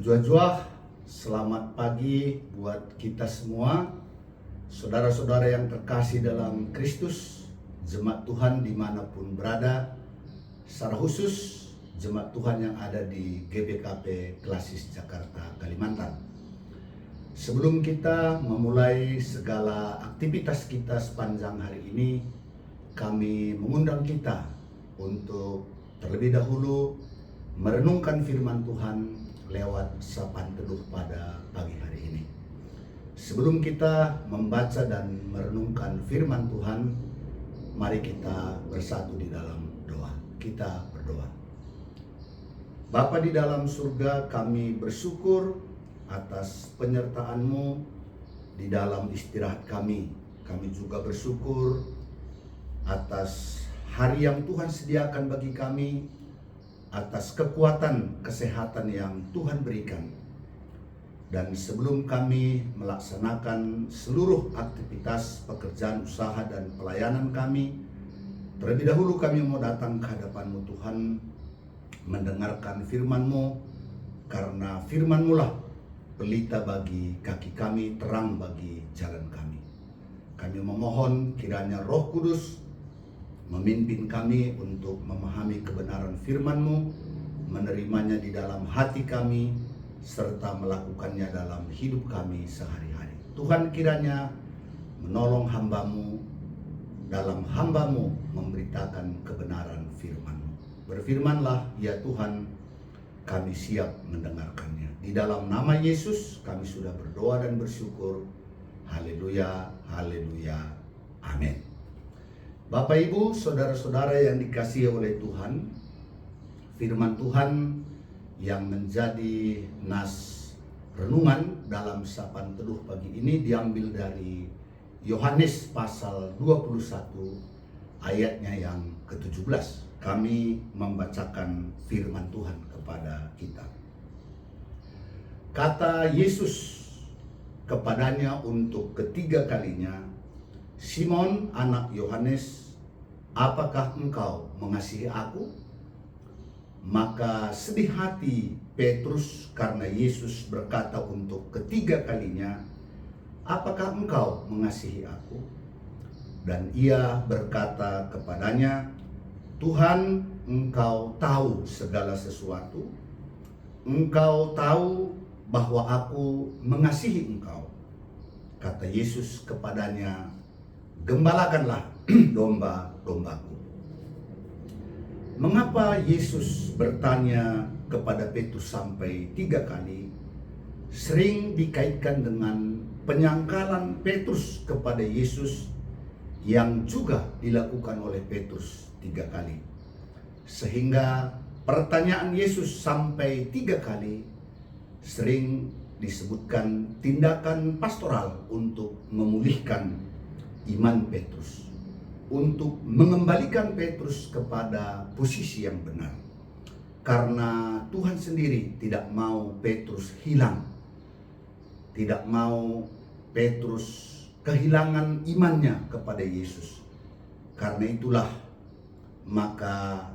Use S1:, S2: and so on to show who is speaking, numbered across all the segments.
S1: Jua-jua, selamat pagi buat kita semua, saudara-saudara yang terkasih dalam Kristus, jemaat Tuhan dimanapun berada, secara khusus jemaat Tuhan yang ada di GBKP Klasis Jakarta, Kalimantan. Sebelum kita memulai segala aktivitas kita sepanjang hari ini, kami mengundang kita untuk terlebih dahulu merenungkan firman Tuhan lewat sapaan teduh pada pagi hari ini. Sebelum kita membaca dan merenungkan firman Tuhan, mari kita bersatu di dalam doa. Kita berdoa. Bapa di dalam surga, kami bersyukur atas penyertaan-Mu di dalam istirahat kami. Kami juga bersyukur atas hari yang Tuhan sediakan bagi kami, atas kekuatan kesehatan yang Tuhan berikan. Dan sebelum kami melaksanakan seluruh aktivitas pekerjaan, usaha, dan pelayanan kami, terlebih dahulu kami mau datang ke hadapan-Mu Tuhan, mendengarkan firman-Mu, karena firman-Mu lah pelita bagi kaki kami, terang bagi jalan kami. Kami memohon kiranya Roh Kudus memimpin kami untuk memahami kebenaran firman-Mu, menerimanya di dalam hati kami, serta melakukannya dalam hidup kami sehari-hari. Tuhan kiranya menolong hamba-Mu, dalam hamba-Mu memberitakan kebenaran firman-Mu. Berfirmanlah ya Tuhan, kami siap mendengarkannya. Di dalam nama Yesus kami sudah berdoa dan bersyukur. Haleluya, haleluya, amin. Bapak, Ibu, saudara-saudara yang dikasihi oleh Tuhan, firman Tuhan yang menjadi nas renungan dalam sapaan teduh pagi ini diambil dari Yohanes pasal 21 ayatnya yang ke-17. Kami membacakan firman Tuhan kepada kita. Kata Yesus kepadanya untuk ketiga kalinya, "Simon anak Yohanes, apakah engkau mengasihi aku?" Maka sedih hati Petrus karena Yesus berkata untuk ketiga kalinya, "Apakah engkau mengasihi aku?" Dan ia berkata kepadanya, "Tuhan, engkau tahu segala sesuatu. Engkau tahu bahwa aku mengasihi engkau." Kata Yesus kepadanya, "Gembalakanlah domba-dombaku." Mengapa Yesus bertanya kepada Petrus sampai 3 kali? Sering dikaitkan dengan penyangkalan Petrus kepada Yesus yang juga dilakukan oleh Petrus 3 kali. Sehingga pertanyaan Yesus sampai 3 kali sering disebutkan tindakan pastoral untuk memulihkan iman Petrus, untuk mengembalikan Petrus kepada posisi yang benar. Karena Tuhan sendiri tidak mau Petrus hilang, tidak mau Petrus kehilangan imannya kepada Yesus. Karena itulah maka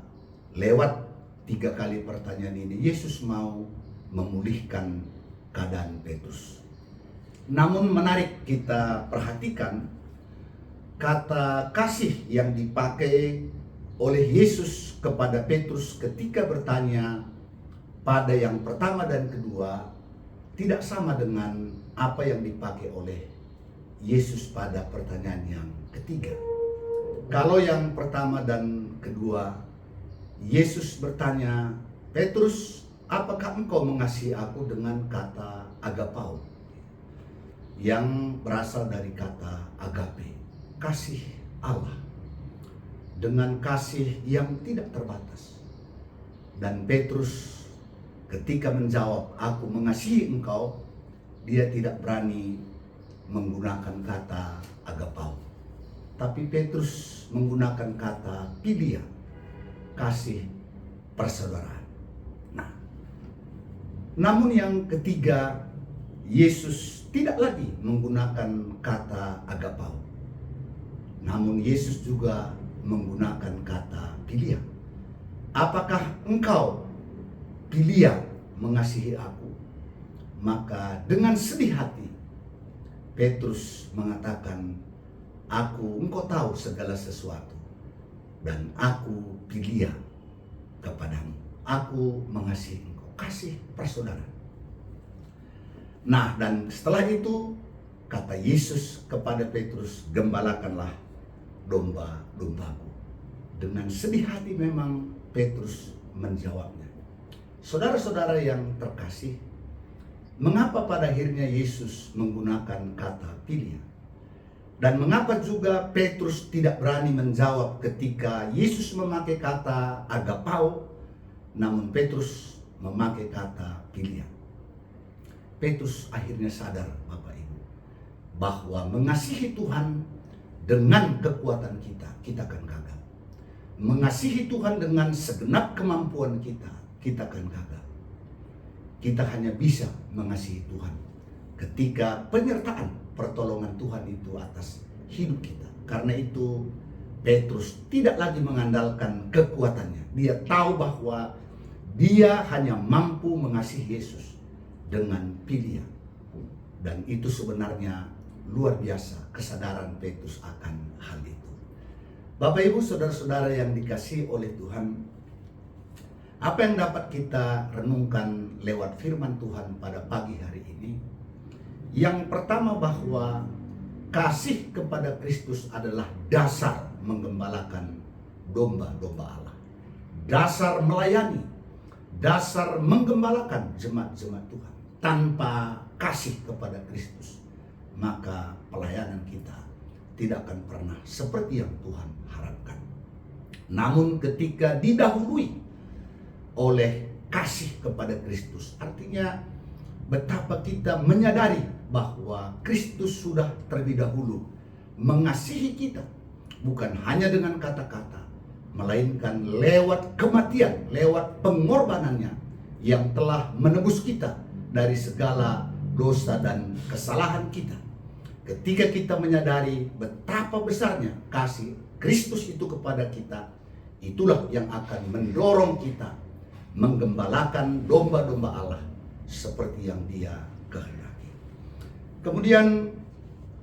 S1: lewat 3 kali pertanyaan ini Yesus mau memulihkan keadaan Petrus. Namun menarik kita perhatikan kata kasih yang dipakai oleh Yesus kepada Petrus ketika bertanya pada yang pertama dan kedua tidak sama dengan apa yang dipakai oleh Yesus pada pertanyaan yang ketiga. Kalau yang pertama dan kedua, Yesus bertanya, "Petrus, apakah engkau mengasihi aku?" dengan kata agapao, yang berasal dari kata agape, kasih Allah, dengan kasih yang tidak terbatas. Dan Petrus ketika menjawab, "Aku mengasihi engkau," dia tidak berani menggunakan kata agapao, tapi Petrus menggunakan kata philia, kasih persaudaraan. Nah, namun yang ketiga, Yesus tidak lagi menggunakan kata agapao, namun Yesus juga menggunakan kata philia. "Apakah engkau philia mengasihi aku?" Maka dengan sedih hati Petrus mengatakan, engkau tahu segala sesuatu, dan aku pilia kepadamu. Aku mengasihi engkau. Kasih persaudaraan. Nah, dan setelah itu kata Yesus kepada Petrus, gembalakanlah domba-dombaku. Dengan sedih hati memang Petrus menjawabnya. Saudara-saudara yang terkasih, mengapa pada akhirnya Yesus menggunakan kata pilia? Dan mengapa juga Petrus tidak berani menjawab ketika Yesus memakai kata agapao, namun Petrus memakai kata pilia? Petrus akhirnya sadar, Bapak Ibu, bahwa mengasihi Tuhan dengan kekuatan kita akan gagal. Mengasihi Tuhan dengan segenap kemampuan kita akan gagal. Kita hanya bisa mengasihi Tuhan ketika penyertaan pertolongan Tuhan itu atas hidup kita. Karena itu Petrus tidak lagi mengandalkan kekuatannya. Dia tahu bahwa dia hanya mampu mengasihi Yesus dengan pilihan. Dan itu sebenarnya luar biasa kesadaran Petrus akan hal itu. Bapak Ibu, saudara-saudara yang dikasihi oleh Tuhan, apa yang dapat kita renungkan lewat firman Tuhan pada pagi hari ini? Yang pertama, bahwa kasih kepada Kristus adalah dasar menggembalakan domba-domba Allah. Dasar melayani, dasar menggembalakan jemaat-jemaat Tuhan. Tanpa kasih kepada Kristus, maka pelayanan kita tidak akan pernah seperti yang Tuhan harapkan. Namun ketika didahului oleh kasih kepada Kristus, artinya betapa kita menyadari bahwa Kristus sudah terlebih dahulu mengasihi kita, bukan hanya dengan kata-kata, melainkan lewat kematian, lewat pengorbanannya yang telah menebus kita dari segala dosa dan kesalahan kita. Ketika kita menyadari betapa besarnya kasih Kristus itu kepada kita, itulah yang akan mendorong kita menggembalakan domba-domba Allah seperti yang Dia kehendaki. Kemudian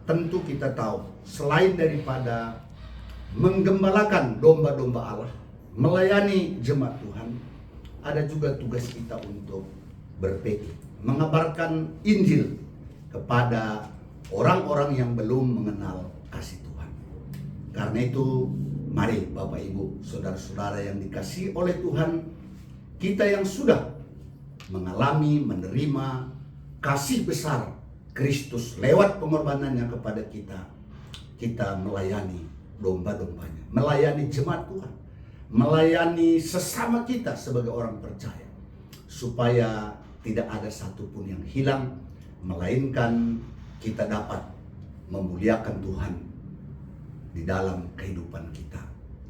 S1: tentu kita tahu, selain daripada menggembalakan domba-domba Allah, melayani jemaat Tuhan, ada juga tugas kita untuk berpikir, mengabarkan Injil kepada orang-orang yang belum mengenal kasih Tuhan. Karena itu, mari Bapak Ibu, saudara-saudara yang dikasihi oleh Tuhan, kita yang sudah mengalami, menerima kasih besar Kristus lewat pengorbanannya kepada kita, kita melayani domba-dombanya, melayani jemaat Tuhan, melayani sesama kita sebagai orang percaya, supaya tidak ada satupun yang hilang, melainkan kita dapat memuliakan Tuhan di dalam kehidupan kita.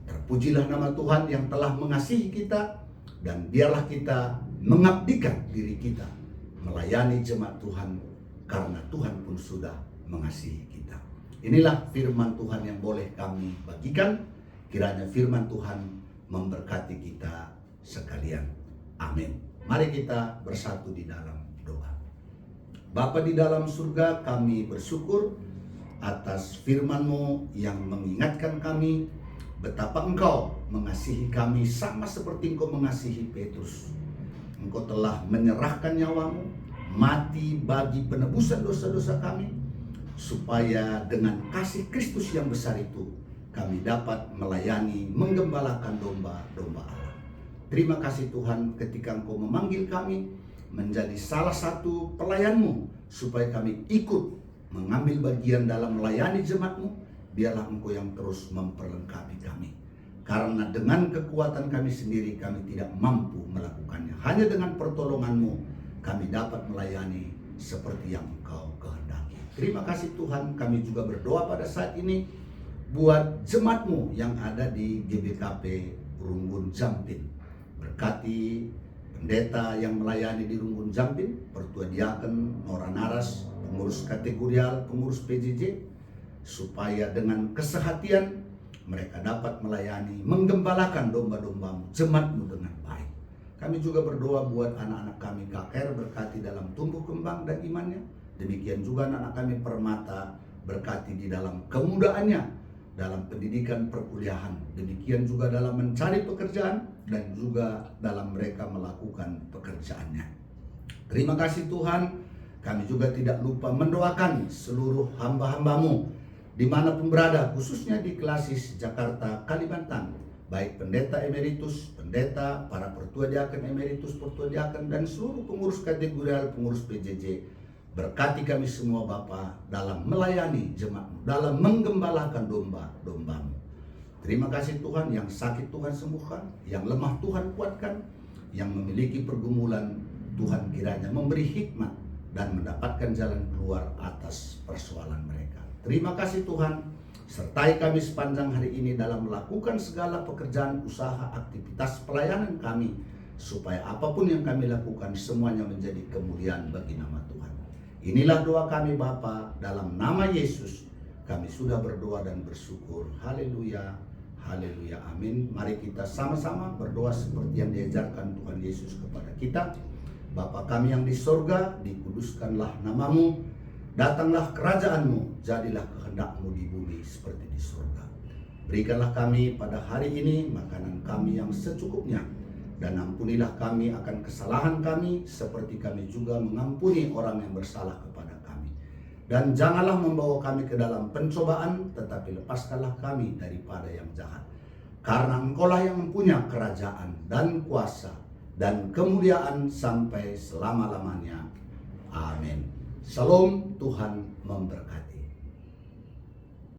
S1: Terpujilah nama Tuhan yang telah mengasihi kita, dan biarlah kita mengabdikan diri kita melayani jemaat Tuhan, karena Tuhan pun sudah mengasihi kita. Inilah firman Tuhan yang boleh kami bagikan. Kiranya firman Tuhan memberkati kita sekalian. Amin. Mari kita bersatu di dalam doa. Bapa di dalam surga, kami bersyukur atas firman-Mu yang mengingatkan kami betapa Engkau mengasihi kami sama seperti Engkau mengasihi Petrus. Engkau telah menyerahkan nyawa-Mu mati bagi penebusan dosa-dosa kami, supaya dengan kasih Kristus yang besar itu kami dapat melayani, menggembalakan domba-domba Allah. Terima kasih Tuhan, ketika Engkau memanggil kami menjadi salah satu pelayan-Mu, supaya kami ikut mengambil bagian dalam melayani jemaat-Mu. Biarlah Engkau yang terus memperlengkapi kami. Karena dengan kekuatan kami sendiri kami tidak mampu melakukannya. Hanya dengan pertolongan-Mu kami dapat melayani seperti yang Engkau kehendaki. Terima kasih Tuhan, kami juga berdoa pada saat ini buat jemaat-Mu yang ada di GBKP Runggun Jampin. Berkati pendeta yang melayani di Runggun Jampin, Pertua Diaken, Nora Naras, pengurus kategorial, pengurus PJJ, supaya dengan kesehatian mereka dapat melayani, menggembalakan domba-domba-Mu, jemaat-Mu dengan baik. Kami juga berdoa buat anak-anak kami KKR, berkati dalam tumbuh kembang dan imannya. Demikian juga anak-anak kami Permata, berkati di dalam kemudaannya, dalam pendidikan perkuliahan. Demikian juga dalam mencari pekerjaan dan juga dalam mereka melakukan pekerjaannya. Terima kasih Tuhan. Kami juga tidak lupa mendoakan seluruh hamba-hambamu dimanapun berada, khususnya di Klasis Jakarta, Kalimantan. Baik pendeta emeritus, pendeta, para pertua diaken emeritus, pertua diaken, dan seluruh pengurus kategorial, pengurus PJJ. Berkati kami semua Bapa dalam melayani jemaat-Mu, dalam menggembalakan domba-domba-Mu. Terima kasih Tuhan, yang sakit Tuhan sembuhkan, yang lemah Tuhan kuatkan, yang memiliki pergumulan Tuhan kiranya memberi hikmat dan mendapatkan jalan keluar atas persoalan mereka. Terima kasih Tuhan, sertai kami sepanjang hari ini dalam melakukan segala pekerjaan, usaha, aktivitas pelayanan kami, supaya apapun yang kami lakukan semuanya menjadi kemuliaan bagi nama Tuhan. Inilah doa kami Bapa, dalam nama Yesus kami sudah berdoa dan bersyukur. Haleluya, haleluya, amin. Mari kita sama-sama berdoa seperti yang diajarkan Tuhan Yesus kepada kita. Bapa kami yang di sorga, dikuduskanlah namamu, datanglah kerajaan-Mu, jadilah kehendak-Mu di bumi seperti di sorga. Berikanlah kami pada hari ini makanan kami yang secukupnya, dan ampunilah kami akan kesalahan kami, seperti kami juga mengampuni orang yang bersalah kepada kami. Dan janganlah membawa kami ke dalam pencobaan, tetapi lepaskanlah kami daripada yang jahat. Karena Engkaulah yang mempunyai kerajaan dan kuasa dan kemuliaan sampai selama-lamanya. Amin. Shalom, Tuhan memberkati.